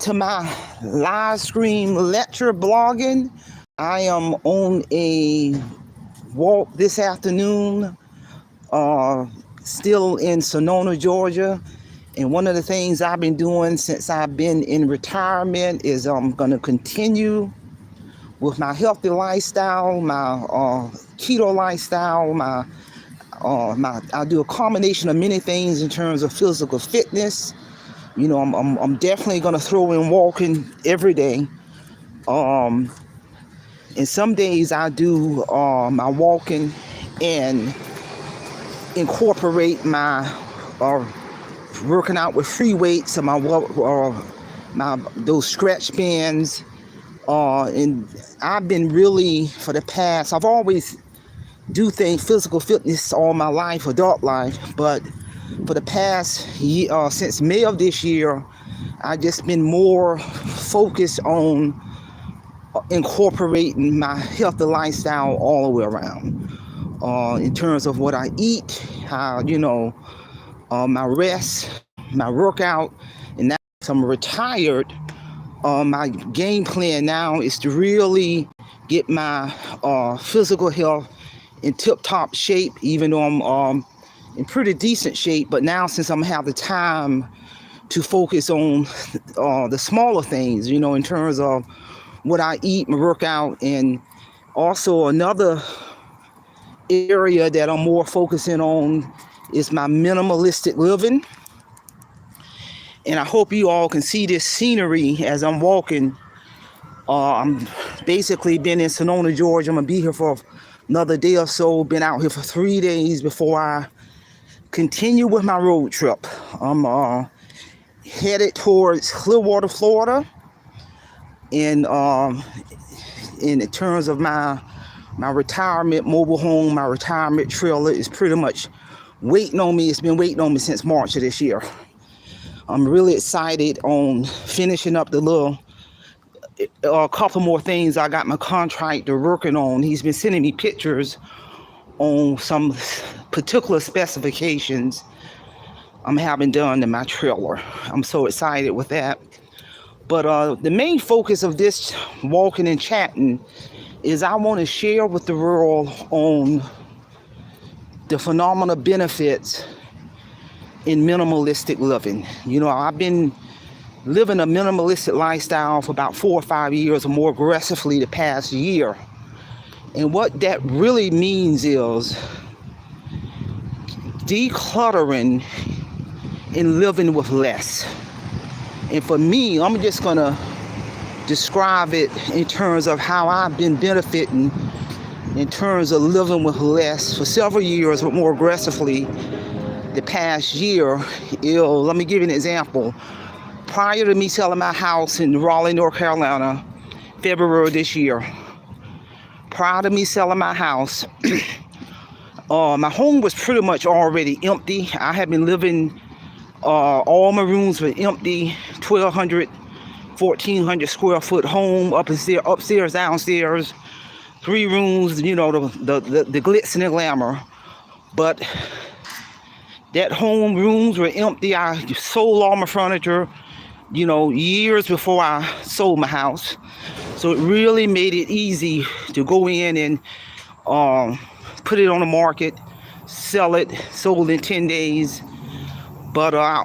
to my live stream lecture blogging. I am on a walk this afternoon, still in Sonoma, Georgia. And one of the things I've been doing since I've been in retirement is I'm going to continue with my healthy lifestyle, my keto lifestyle, I do a combination of many things in terms of physical fitness. You know, I'm definitely gonna throw in walking every day. And some days I do my walking and incorporate my working out with free weights and my those stretch bands. And I've been really I've always do things physical fitness all my life, adult life, but for the past year, since May of this year, I just been more focused on incorporating my healthy lifestyle all the way around. In terms of what I eat, how my rest, my workout, and now since I'm retired, my game plan now is to really get my physical health in tip-top shape, even though I'm in pretty decent shape. But now, since I'm have the time to focus on the smaller things, in terms of what I eat, my workout, and also another area that I'm more focusing on is my minimalistic living. And I hope you all can see this scenery as I'm walking. I'm basically been in Sonoma, Georgia. I'm gonna be here for another day or so. Been out here for 3 days before I continue with my road trip. I'm headed towards Clearwater, Florida. And in terms of my retirement mobile home, my retirement trailer is pretty much waiting on me. It's been waiting on me since March of this year. I'm really excited on finishing up a couple more things I got my contractor working on. He's been sending me pictures on some particular specifications I'm having done in my trailer. I'm so excited with that. But the main focus of this walking and chatting is I want to share with the world on the phenomenal benefits in minimalistic living. I've been living a minimalistic lifestyle for about 4 or 5 years, or more aggressively the past year. And what that really means is decluttering and living with less. And for me, I'm just gonna describe it in terms of how I've been benefiting in terms of living with less for several years, but more aggressively the past year. Let me give you an example. Prior to me selling my house in Raleigh, North Carolina, February this year, prior to me selling my house, my home was pretty much already empty. I had been living, all my rooms were empty, 1,200, 1,400 square foot home, upstairs, downstairs, 3 rooms, the glitz and the glamour. But that home rooms were empty. I sold all my furniture, years before I sold my house. So it really made it easy to go in and put it on the market, sell it, sold in 10 days. But my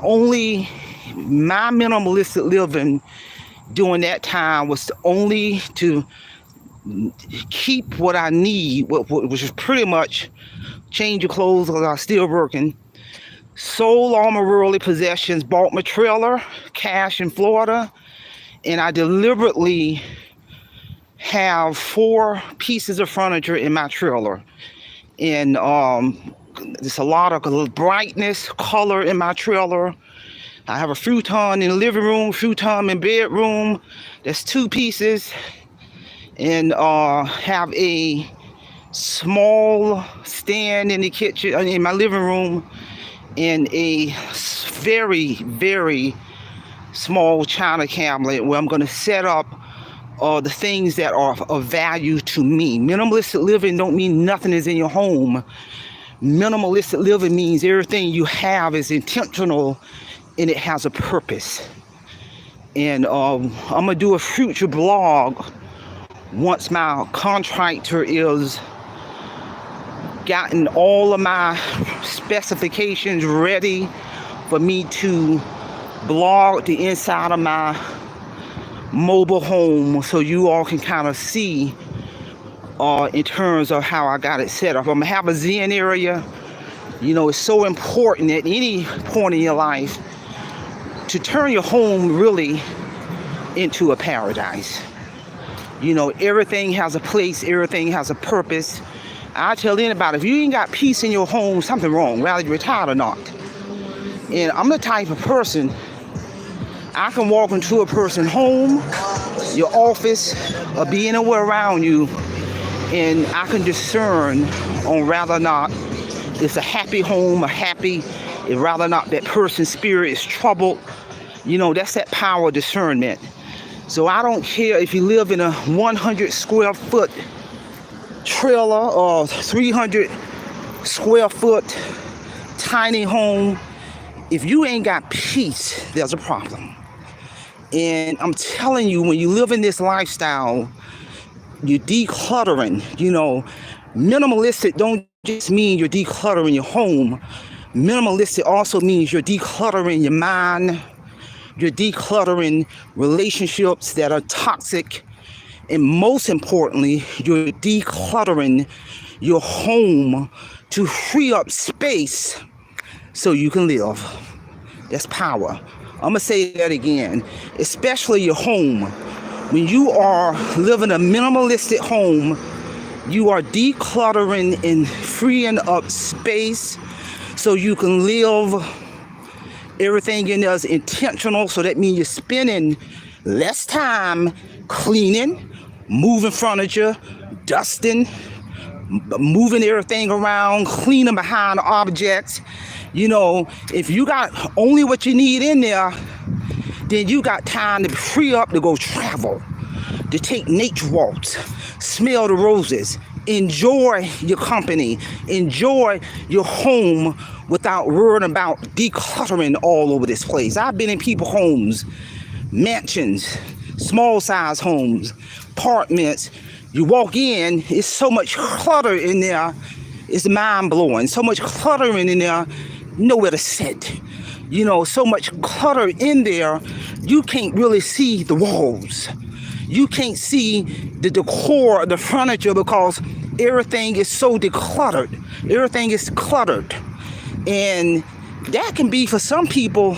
minimalistic living during that time was only to keep what I need, which is pretty much change of clothes because I was still working. Sold all my worldly possessions, bought my trailer, cash in Florida, and I deliberately have 4 pieces of furniture in my trailer. And there's a lot of brightness, color in my trailer. I have a futon in the living room, futon in bedroom. That's 2 pieces. And have a small stand in the kitchen, in my living room, and a very, very small china cabinet where I'm going to set up the things that are of value to me. Minimalistic living don't mean nothing is in your home. Minimalistic living means everything you have is intentional and it has a purpose. And I'm gonna do a future blog once my contractor is gotten all of my specifications ready for me to blog the inside of my mobile home, so you all can kind of see in terms of how I got it set up. I'm gonna have a Zen area. You know, it's so important at any point in your life to turn your home really into a paradise. You know, everything has a place, everything has a purpose. I tell anybody, if you ain't got peace in your home, something wrong, whether you're retired or not. And I'm the type of person, I can walk into a person's home, your office, or be anywhere around you, and I can discern on whether or not it's a happy home, rather or not that person's spirit is troubled. You know, that's that power of discernment. So I don't care if you live in a 100 square foot trailer or 300 square foot tiny home. If you ain't got peace, there's a problem. And I'm telling you, when you live in this lifestyle, you're decluttering. You know, minimalistic don't just mean you're decluttering your home. Minimalistic also means you're decluttering your mind. You're decluttering relationships that are toxic. And most importantly, you're decluttering your home to free up space so you can live. That's power. I'm going to say that again. Especially your home. When you are living a minimalistic home, you are decluttering and freeing up space so you can live. Everything in there is intentional, so that means you're spending less time cleaning, moving furniture, dusting, moving everything around, cleaning behind objects. You know, if you got only what you need in there, then you got time to free up to go travel, to take nature walks, smell the roses, enjoy your company, enjoy your home without worrying about decluttering all over this place. I've been in people's homes, mansions, small size homes, apartments. You walk in, it's so much clutter in there, it's mind blowing. So much cluttering in there, nowhere to sit. You know, so much clutter in there, you can't really see the walls. You can't see the decor, the furniture, because everything is so decluttered. Everything is cluttered. And that can be, for some people,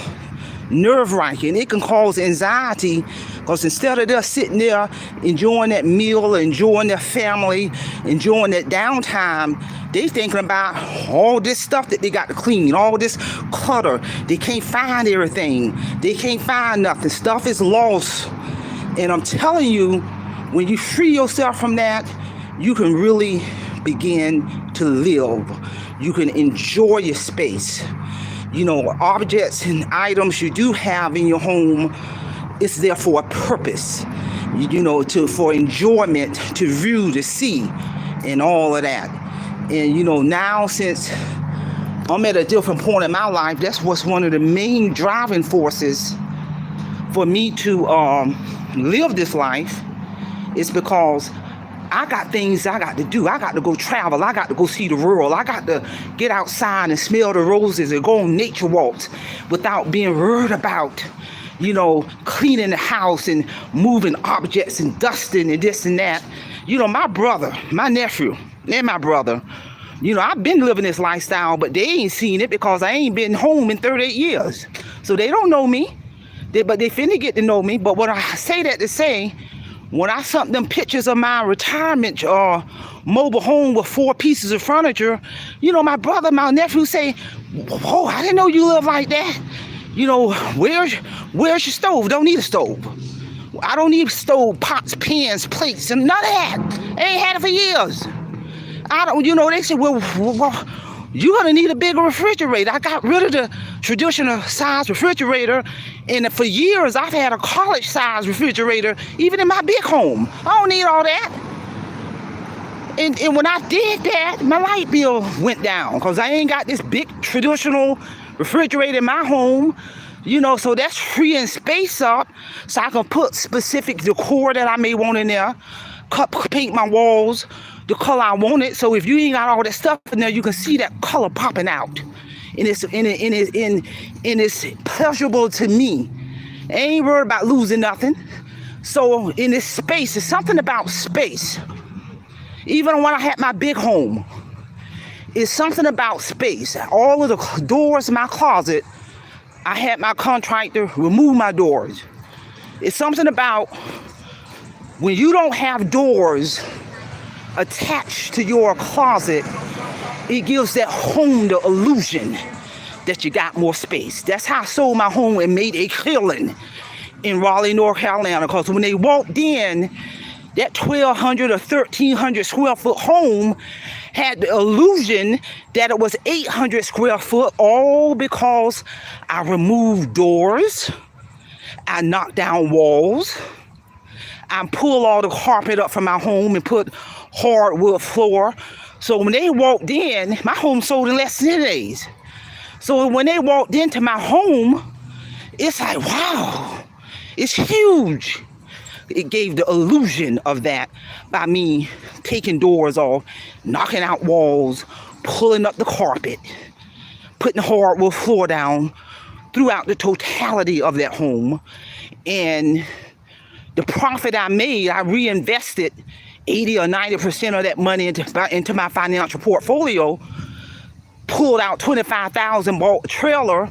nerve-wracking. It can cause anxiety, because instead of just sitting there enjoying that meal, enjoying their family, enjoying that downtime, they thinking about all this stuff that they got to clean, all this clutter. They can't find everything. They can't find nothing. Stuff is lost. And I'm telling you, when you free yourself from that, you can really begin to live. You can enjoy your space. You know, objects and items you do have in your home, it's there for a purpose. You know, for enjoyment, to view, to see, and all of that. And you know, now since I'm at a different point in my life, that's what's one of the main driving forces for me to live this life, is because I got things I got to do. I got to go travel. I got to go see the world. I got to get outside and smell the roses and go on nature walks without being worried about, you know, cleaning the house and moving objects and dusting and this and that. You know, my brother, my nephew, and my brother, you know, I've been living this lifestyle, but they ain't seen it because I ain't been home in 38 years. So they don't know me, but they finna get to know me. But what I say that to say, when I sent them pictures of my retirement mobile home with 4 pieces of furniture, you know, my brother, my nephew say, whoa, I didn't know you live like that. You know, where's your stove? Don't need a stove. I don't need stove, pots, pans, plates, and none of that. I ain't had it for years. I don't, you know, they said, well, you're gonna need a bigger refrigerator. I got rid of the traditional size refrigerator, and for years I've had a college size refrigerator, even in my big home. I don't need all that. And when I did that, my light bill went down, because I ain't got this big traditional refrigerator in my home. So that's freeing space up so I can put specific decor that I may want in there, paint my walls the color I want it. So if you ain't got all that stuff in there, you can see that color popping out. And it's pleasurable to me. I ain't worried about losing nothing. So in this space, it's something about space. Even when I had my big home, it's something about space. All of the doors in my closet, I had my contractor remove my doors. It's something about when you don't have doors attached to your closet, it gives that home the illusion that you got more space. That's how I sold my home and made a killing in Raleigh, North Carolina, because when they walked in, that 1,200 or 1,300 square foot home had the illusion that it was 800 square foot, all because I removed doors, I knocked down walls, I pulled all the carpet up from my home and put hardwood floor. So when they walked in, my home sold in less than 10 days. So when they walked into my home, it's like, wow, it's huge. It gave the illusion of that by me taking doors off, knocking out walls, pulling up the carpet, putting the hardwood floor down throughout the totality of that home. And the profit I made, I reinvested 80 or 90% of that money into my financial portfolio, pulled out $25,000, bought a trailer,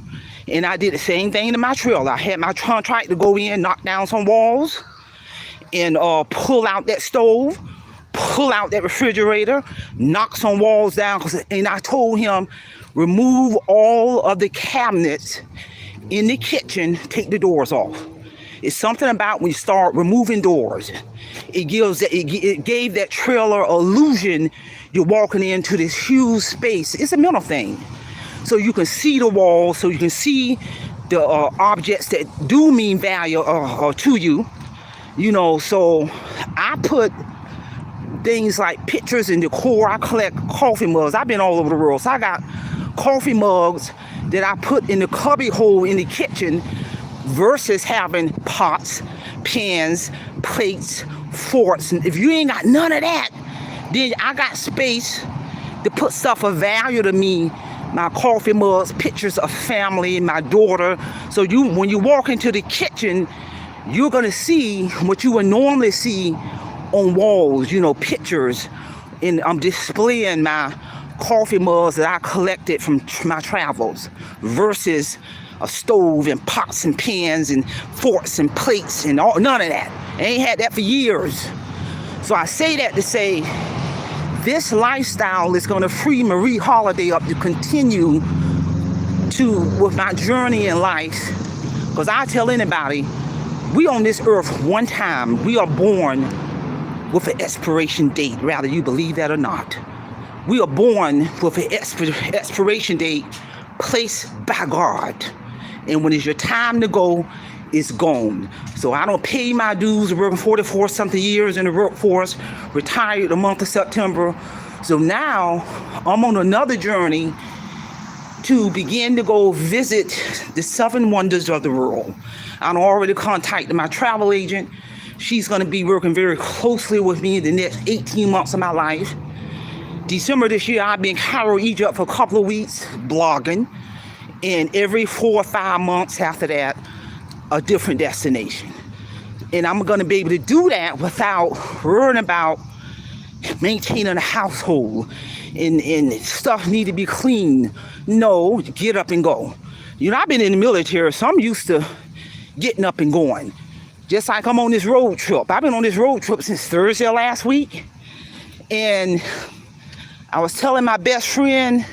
and I did the same thing to my trailer. I had my contract to go in, knock down some walls, and pull out that stove, pull out that refrigerator, knock some walls down, and I told him, remove all of the cabinets in the kitchen, take the doors off. It's something about when you start removing doors. It gave that trailer illusion you're walking into this huge space. It's a mental thing. So you can see the walls, so you can see the objects that do mean value to you. So I put things like pictures and decor. I collect coffee mugs. I've been all over the world. So I got coffee mugs that I put in the cubby hole in the kitchen versus having pots, pans, plates, forks. And if you ain't got none of that, then I got space to put stuff of value to me. My coffee mugs, pictures of family, my daughter. So when you walk into the kitchen, you're going to see what you would normally see on walls, pictures. And I'm displaying my coffee mugs that I collected from my travels versus a stove and pots and pans and forks and plates and none of that. I ain't had that for years. So I say that to say this lifestyle is going to free Marie Holiday up to continue with my journey in life. Because I tell anybody, we on this earth one time. We are born with an expiration date, whether you believe that or not. We are born with an expiration date placed by God. And when it's your time to go, it's gone. So I don't pay my dues, working 44 something years in the workforce, retired the month of September. So now I'm on another journey to begin to go visit the 7 wonders of the world. I'm already contacted my travel agent. She's going to be working very closely with me the next 18 months of my life. December this year, I'll be in Cairo, Egypt for a couple of weeks blogging. And every 4 or 5 months after that, a different destination. And I'm going to be able to do that without worrying about maintaining a household and stuff need to be clean. No, get up and go. I've been in the military, so I'm used to getting up and going. Just like I'm on this road trip. I've been on this road trip since Thursday of last week. And I was telling my best friend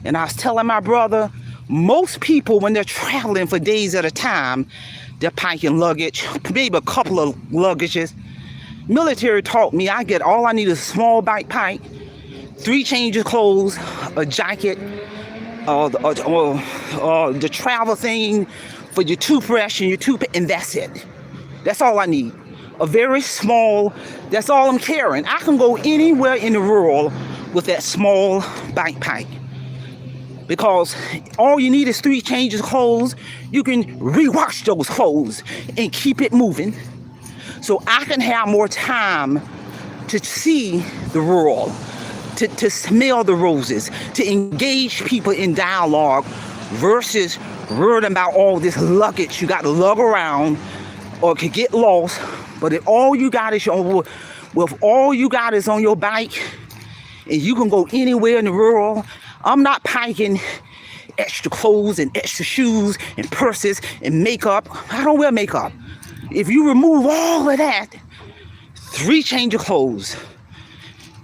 and I was telling my brother, most people, when they're traveling for days at a time, they're packing luggage, maybe a couple of luggages. Military taught me all I need is a small backpack, 3 changes of clothes, a jacket, the travel thing for your toothbrush and your toothpaste, and that's it. That's all I need. A very small, that's all I'm carrying. I can go anywhere in the world with that small backpack. because all you need is 3 changes of clothes. You can rewash those clothes and keep it moving. So I can have more time to see the world, to smell the roses, to engage people in dialogue versus worrying about all this luggage you got to lug around or could get lost. But if all you got is all you got is on your bike and you can go anywhere in the world. I'm not packing extra clothes and extra shoes and purses and makeup. I don't wear makeup. If you remove all of that, 3 change of clothes,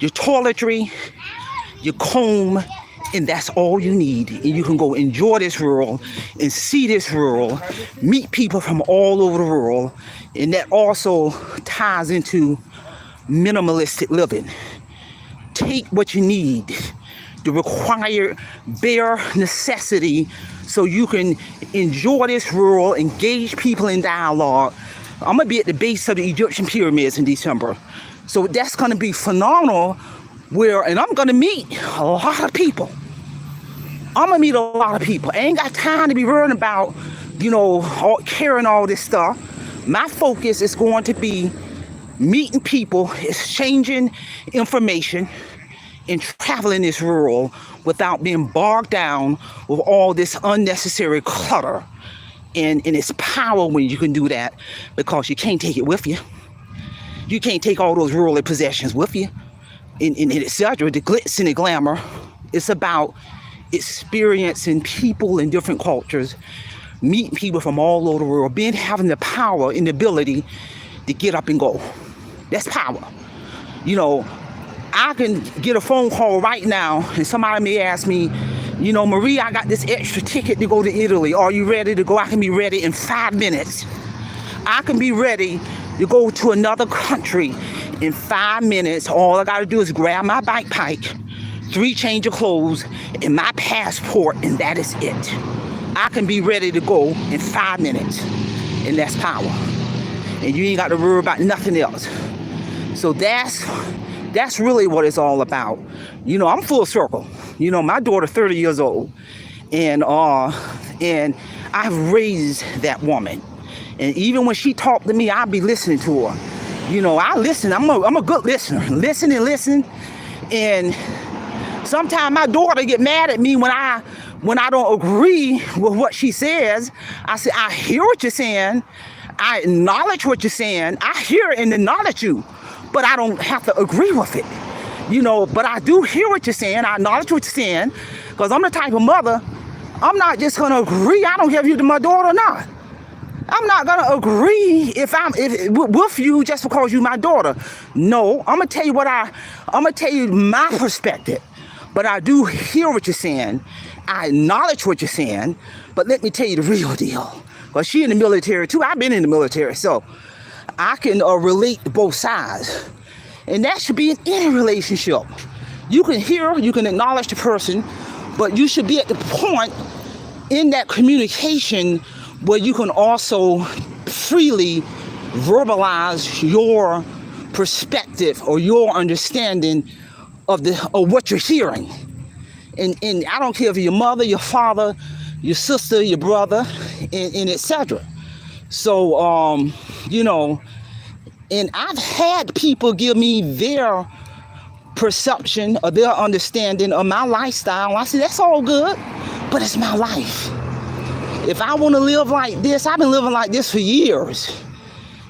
your toiletry, your comb, and that's all you need. And you can go enjoy this world and see this world, meet people from all over the world. And that also ties into minimalistic living. Take what you need, the required bare necessity, so you can enjoy this world, engage people in dialogue. I'm going to be at the base of the Egyptian pyramids in December. So that's going to be phenomenal. And I'm going to meet a lot of people. I ain't got time to be worrying about, carrying all this stuff. My focus is going to be meeting people, exchanging information, and traveling this world without being bogged down with all this unnecessary clutter. And it's power when you can do that, because you can't take it with you. You can't take all those worldly possessions with you. And etc. The glitz and the glamour. It's about experiencing people in different cultures, meeting people from all over the world, having the power and the ability to get up and go. That's power. I can get a phone call right now and somebody may ask me, Marie, I got this extra ticket to go to Italy. Are you ready to go? I can be ready in 5 minutes. I can be ready to go to another country in 5 minutes. All I got to do is grab my backpack, 3 change of clothes, and my passport, and that is it. I can be ready to go in 5 minutes, and that's power. And you ain't got to worry about nothing else. So that's really what it's all about. I'm full circle. My daughter 30 years old, and I've raised that woman. And even when she talked to me, I'll be listening to her. I listen. I'm a good listener. Listen and listen. And sometimes my daughter get mad at me when I don't agree with what she says. I say, I hear what you're saying. I acknowledge what you're saying. I hear and acknowledge you, but I don't have to agree with it. But I do hear what you're saying. I acknowledge what you're saying, because I'm the type of mother, I'm not just going to agree. I don't care if you're my daughter or not. I'm not going to agree with you just because you're my daughter. No, I'm going to tell you I'm going to tell you my perspective. But I do hear what you're saying. I acknowledge what you're saying. But let me tell you the real deal. Because she in the military too. I've been in the military. So I can relate to both sides. And that should be in any relationship. You can hear, you can acknowledge the person, but you should be at the point in that communication where you can also freely verbalize your perspective or your understanding of what you're hearing. And I don't care if you're your mother, your father, your sister, your brother, and etc. So, and I've had people give me their perception or their understanding of my lifestyle. I say, that's all good, but it's my life. If I want to live like this, I've been living like this for years.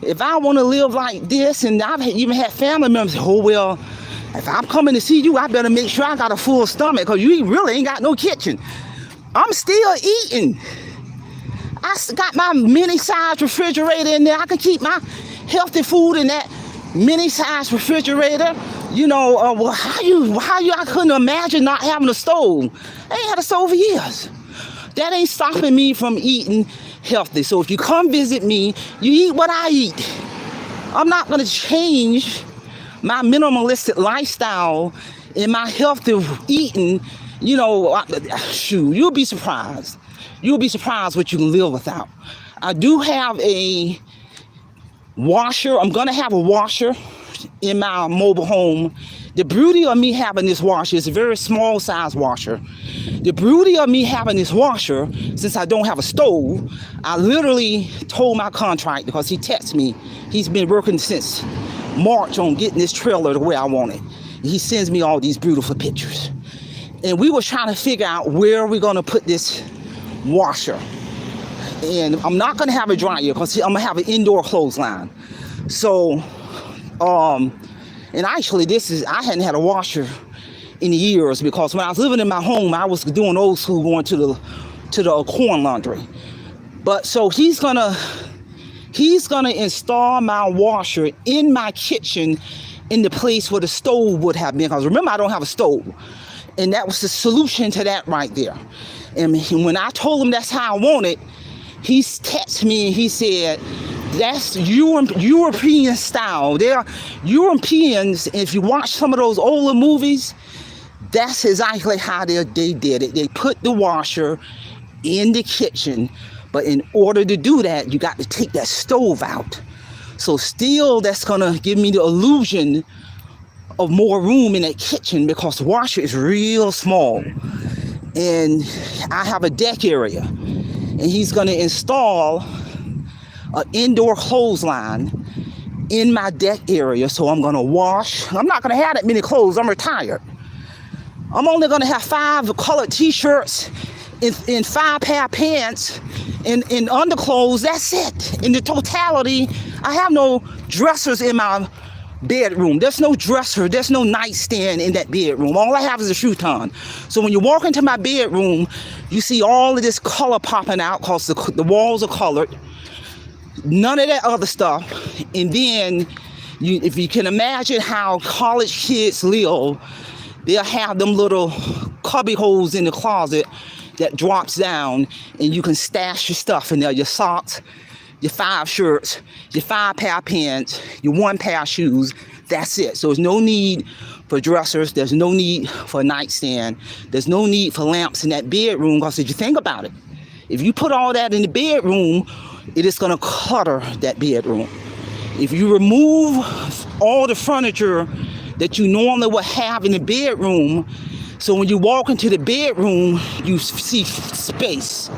If I want to live like this, and I've even had family members say, oh, well, if I'm coming to see you, I better make sure I got a full stomach, because you really ain't got no kitchen. I'm still eating. I got my mini-size refrigerator in there. I can keep my healthy food in that mini-size refrigerator. Well, how you? I couldn't imagine not having a stove. I ain't had a stove for years. That ain't stopping me from eating healthy. So if you come visit me, you eat what I eat. I'm not going to change my minimalistic lifestyle and my healthy eating. Shoot, you'll be surprised. You'll be surprised what you can live without. I do have a washer. I'm going to have a washer in my mobile home The beauty of me having this washer is a very small size washer. The beauty of me having this washer, since I don't have a stove, I literally told my contractor, because he texted me, he's been working since March on getting this trailer the way I want it. He sends me all these beautiful pictures. And we were trying to figure out where we're going to put this washer. And I'm not going to have a dryer because I'm going to have an indoor clothesline. So, and actually I hadn't had a washer in years, because when I was living in my home, I was doing old school, going to the corn laundry. But so he's gonna install my washer in my kitchen, in the place where the stove would have been. Because remember, I don't have a stove. And that was the solution to that right there. And when I told him that's how I want it, he texted me and he said, that's European style. They're Europeans. If you watch some of those older movies, that's exactly how they did it. They put the washer in the kitchen. But in order to do that, you got to take that stove out. So still, that's going to give me the illusion of more room in that kitchen, because the washer is real small. And I have a deck area. And he's going to install an indoor clothesline in my deck area. So I'm going to wash. I'm not going to have that many clothes. I'm retired. I'm only going to have 5 colored t-shirts and 5 pair of pants and underclothes. That's it. In the totality, I have no dressers in my bedroom. There's no dresser. There's no nightstand in that bedroom. All I have is a futon. So when you walk into my bedroom, you see all of this color popping out because the walls are colored. None of that other stuff. And then, if you can imagine how college kids live, they'll have them little cubby holes in the closet that drops down, and you can stash your stuff in there, your socks, your 5 shirts, your 5 pair of pants, your 1 pair of shoes. That's it. So there's no need for dressers. There's no need for a nightstand. There's no need for lamps in that bedroom, because if you think about it, if you put all that in the bedroom, it is going to clutter that bedroom. If you remove all the furniture that you normally would have in the bedroom, so when you walk into the bedroom, you see space.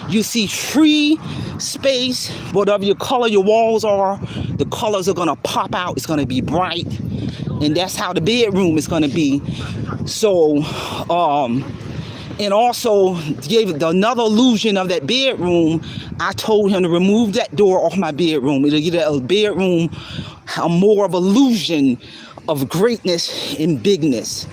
You see free space. Whatever your color your walls are, the colors are going to pop out. It's going to be bright. And that's how the bedroom is going to be. So, and also gave another illusion of that bedroom. I told him to remove that door off my bedroom. It'll give that bedroom a more of illusion of greatness and bigness.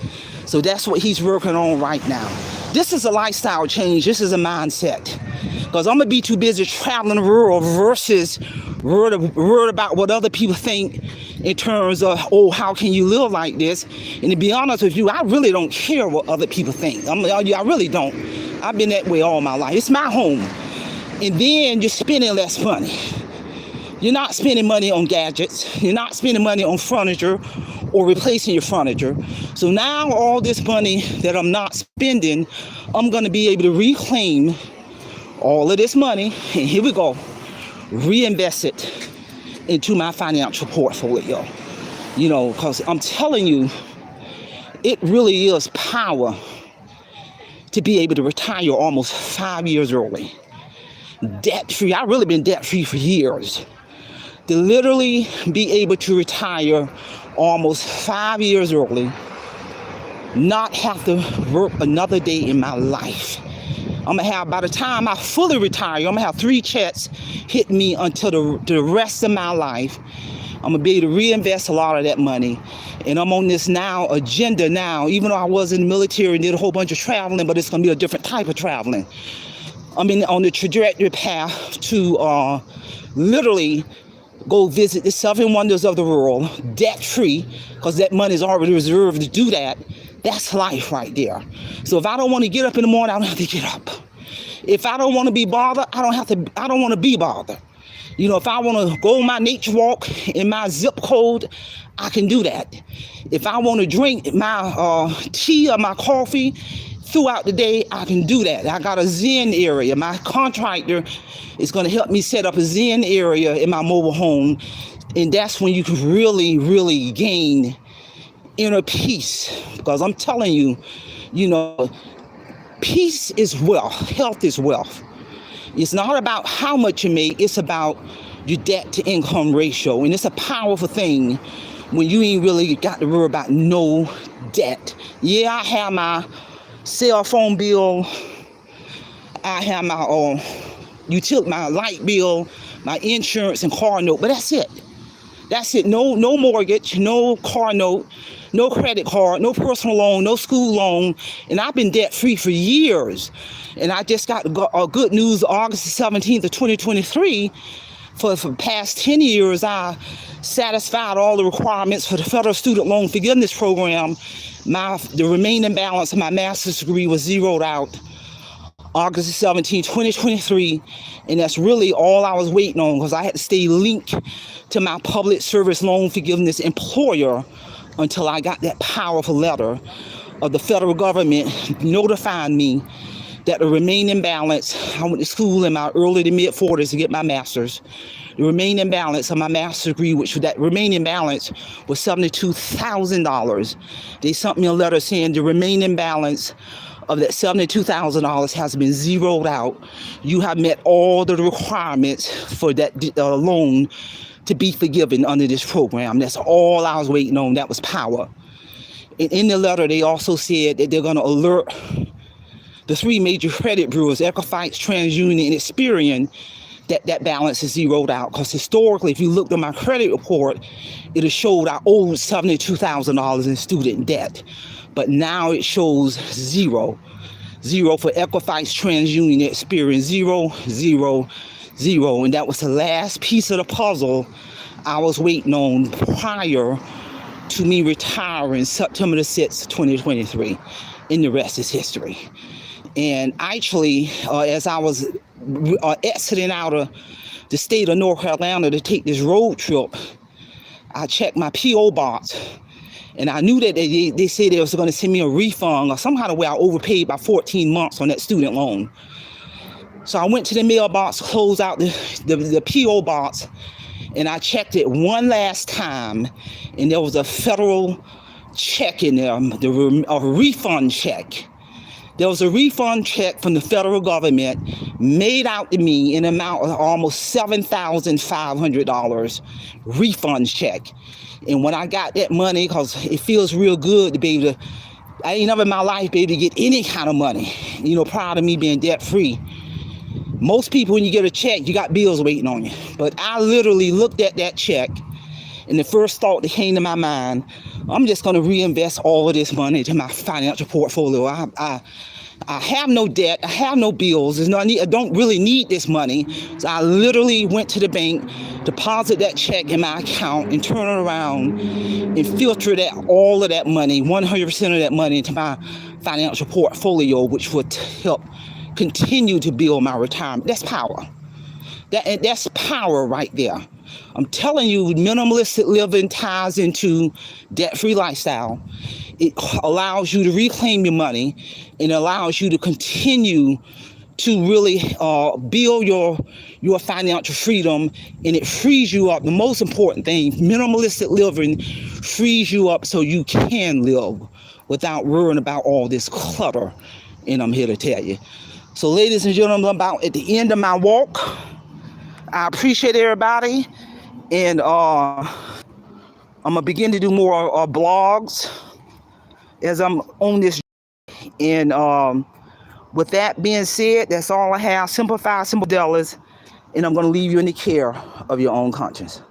So that's what he's working on right now. This is a lifestyle change. This is a mindset. Because I'm going to be too busy traveling the world versus worried about what other people think in terms of, oh, how can you live like this? And to be honest with you, I really don't care what other people think. I really don't. I've been that way all my life. It's my home. And then you're spending less money. You're not spending money on gadgets. You're not spending money on furniture or replacing your furniture. So now all this money that I'm not spending, I'm going to be able to reclaim all of this money, and here we go, reinvest it into my financial portfolio. You know, because I'm telling you, it really is power to be able to retire almost 5 years early. Debt-free. I've really been debt-free for years. To literally be able to retire almost 5 years early, not have to work another day in my life. I'm going to have, by the time I fully retire, I'm going to have 3 checks hit me until the rest of my life. I'm going to be able to reinvest a lot of that money. And I'm on this agenda now, even though I was in the military and did a whole bunch of traveling, but it's going to be a different type of traveling. I'm on the trajectory path to literally go visit the 7 wonders of the world, debt-free, because that money is already reserved to do that. That's life right there. So if I don't want to get up in the morning, I don't have to get up. If I don't want to be bothered, I don't want to be bothered. You know, if I want to go on my nature walk in my zip code, I can do that. If I want to drink my tea or my coffee throughout the day, I can do that. I got a Zen area. My contractor is going to help me set up a Zen area in my mobile home. And that's when you can really, really gain inner peace. Because I'm telling you, you know, peace is wealth. Health is wealth. It's not about how much you make. It's about your debt to income ratio. And it's a powerful thing when you ain't really got to worry about no debt. Yeah, I have my cell phone bill. I have my utility, my light bill, my insurance and car note, but that's it. That's it. No mortgage, no car note, no credit card, no personal loan, no school loan. And I've been debt free for years. And I just got good news August 17th of 2023. For the past 10 years, I satisfied all the requirements for the federal student loan forgiveness program. The remaining balance of my master's degree was zeroed out August 17, 2023, and that's really all I was waiting on, because I had to stay linked to my public service loan forgiveness employer until I got that powerful letter of the federal government notifying me that the remaining balance, I went to school in my early to mid 40s to get my master's. The remaining balance of my master's degree, which that remaining balance was $72,000. They sent me a letter saying the remaining balance of that $72,000 has been zeroed out. You have met all the requirements for that loan to be forgiven under this program. That's all I was waiting on. That was power. And in the letter, they also said that they're going to alert the three major credit bureaus, Equifax, TransUnion, and Experian, that balance is zeroed out. Because historically, if you looked at my credit report, it showed I owed $72,000 in student debt. But now it shows zero. Zero for Equifax, TransUnion, Experian. Zero, zero, zero. And that was the last piece of the puzzle I was waiting on prior to me retiring September the 6th, 2023. And the rest is history. And actually, as I was exiting out of the state of North Carolina to take this road trip, I checked my P.O. box. And I knew that they said they was going to send me a refund, or somehow the way I overpaid by 14 months on that student loan. So I went to the mailbox, closed out the P.O. box, and I checked it one last time, and there was a federal check in there, a refund check. There was a refund check from the federal government made out to me in an amount of almost $7,500 refund check. And when I got that money, because it feels real good to be able to, I ain't never in my life be able to get any kind of money, prior to me being debt free. Most people, when you get a check, you got bills waiting on you. But I literally looked at that check, and the first thought that came to my mind, I'm just going to reinvest all of this money into my financial portfolio. I have no debt. I have no bills. I don't really need this money. So I literally went to the bank, deposit that check in my account, and turn it around and filter all of that money, 100% of that money, into my financial portfolio, which would help continue to build my retirement. That's power. That's power right there. I'm telling you, minimalistic living ties into debt-free lifestyle. It allows you to reclaim your money, and allows you to continue to really build your financial freedom, and it frees you up. The most important thing, minimalistic living frees you up so you can live without worrying about all this clutter. And I'm here to tell you. So, ladies and gentlemen, I'm about at the end of my walk. I appreciate everybody, and I'm gonna begin to do more blogs as I'm on this. And with that being said, that's all I have. Simplify, simple dollars, and I'm gonna leave you in the care of your own conscience.